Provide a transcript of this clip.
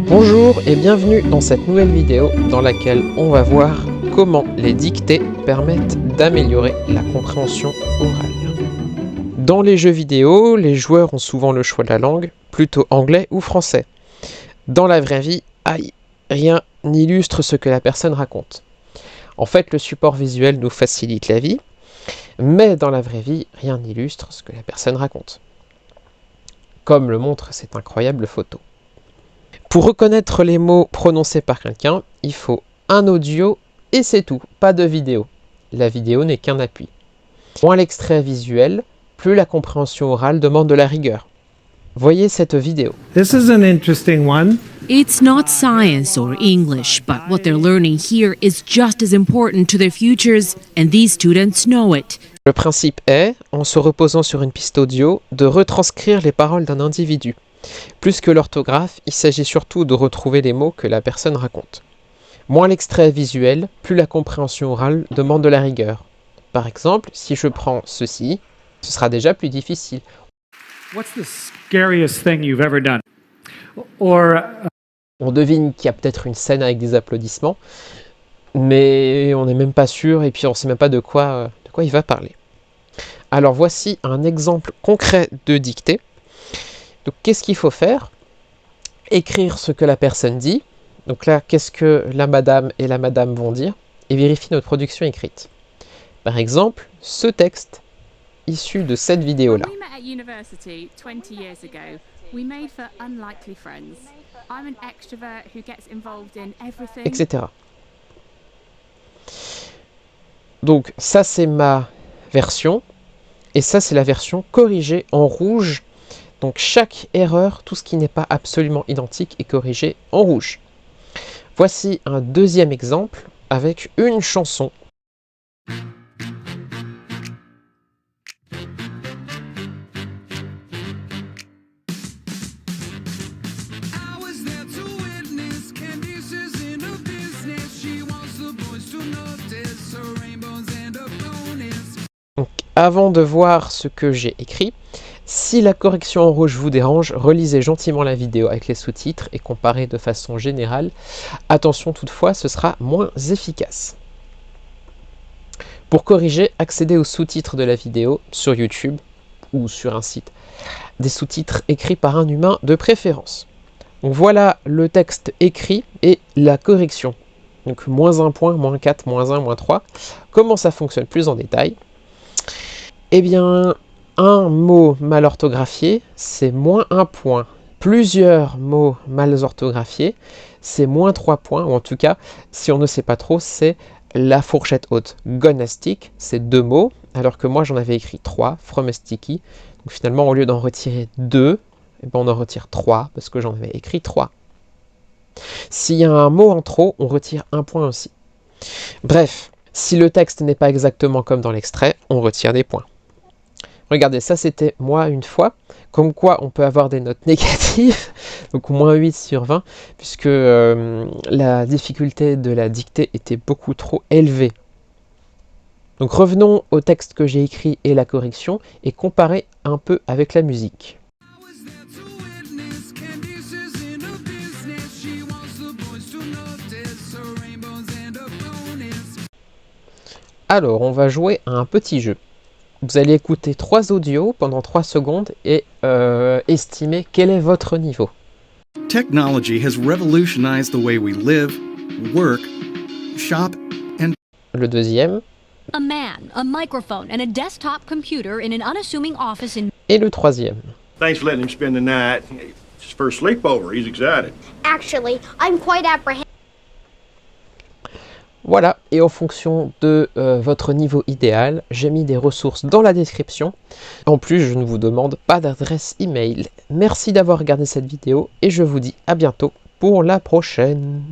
Bonjour et bienvenue dans cette nouvelle vidéo dans laquelle on va voir comment les dictées permettent d'améliorer la compréhension orale. Dans les jeux vidéo, les joueurs ont souvent le choix de la langue, plutôt anglais ou français. Dans la vraie vie, rien n'illustre ce que la personne raconte. En fait, le support visuel nous facilite la vie, mais dans la vraie vie, rien n'illustre ce que la personne raconte. Comme le montre cette incroyable photo. Pour reconnaître les mots prononcés par quelqu'un, il faut un audio et c'est tout, pas de vidéo. La vidéo n'est qu'un appui. Moins l'extrait visuel, plus la compréhension orale demande de la rigueur. Voyez cette vidéo. This is an interesting one. It's not science or English, but what they're learning here is just as important to their futures, and these students know it. Le principe est, en se reposant sur une piste audio, de retranscrire les paroles d'un individu. Plus que l'orthographe, il s'agit surtout de retrouver les mots que la personne raconte. Moins l'extrait est visuel, plus la compréhension orale demande de la rigueur. Par exemple, si je prends ceci, ce sera déjà plus difficile. What's the scariest thing you've ever done? Or On devine qu'il y a peut-être une scène avec des applaudissements, mais on n'est même pas sûr et puis on ne sait même pas de quoi il va parler. Alors voici un exemple concret de dictée. Donc qu'est-ce qu'il faut faire? Écrire ce que la personne dit. Donc là, qu'est-ce que la madame et la madame vont dire? Et vérifier notre production écrite. Par exemple, ce texte issu de cette vidéo-là. We met at university 20 years ago. We made for unlikely friends. I'm an extrovert who gets involved in everything. Etc. Donc ça c'est ma version. Et ça c'est la version corrigée en rouge. Donc chaque erreur, tout ce qui n'est pas absolument identique est corrigé en rouge. Voici un deuxième exemple avec une chanson. Donc, avant de voir ce que j'ai écrit, si la correction en rouge vous dérange, relisez gentiment la vidéo avec les sous-titres et comparez de façon générale. Attention toutefois, ce sera moins efficace. Pour corriger, accédez aux sous-titres de la vidéo sur YouTube ou sur un site. Des sous-titres écrits par un humain de préférence. Donc voilà le texte écrit et la correction. Donc moins 1 point, moins 4, moins 1, moins 3. Comment ça fonctionne plus en détail? Eh bien, un mot mal orthographié, c'est moins 1 point. Plusieurs mots mal orthographiés, c'est moins 3 points. Ou en tout cas, si on ne sait pas trop, c'est la fourchette haute. Gonna stick, c'est 2 mots, alors que moi j'en avais écrit 3, from a sticky. Donc finalement, au lieu d'en retirer 2, eh ben, on en retire 3, parce que j'en avais écrit 3. S'il y a un mot en trop, on retire 1 point aussi. Bref, si le texte n'est pas exactement comme dans l'extrait, on retire des points. Regardez, ça c'était moi une fois, comme quoi on peut avoir des notes négatives, donc moins 8 sur 20, puisque la difficulté de la dictée était beaucoup trop élevée. Donc revenons au texte que j'ai écrit et la correction, et comparez un peu avec la musique. Alors, on va jouer à un petit jeu. Vous allez écouter 3 audios pendant 3 secondes et estimer quel est votre niveau. Technology has revolutionized the way we live, work, shop, and... Le deuxième. A man, a microphone, and a desktop computer in an unassuming office in... Et le troisième. Thanks for letting him spend the night. It's his first sleepover. He's excited. Actually, I'm quite apprehensive. Voilà, et en fonction de votre niveau idéal, j'ai mis des ressources dans la description. En plus, je ne vous demande pas d'adresse email. Merci d'avoir regardé cette vidéo et je vous dis à bientôt pour la prochaine.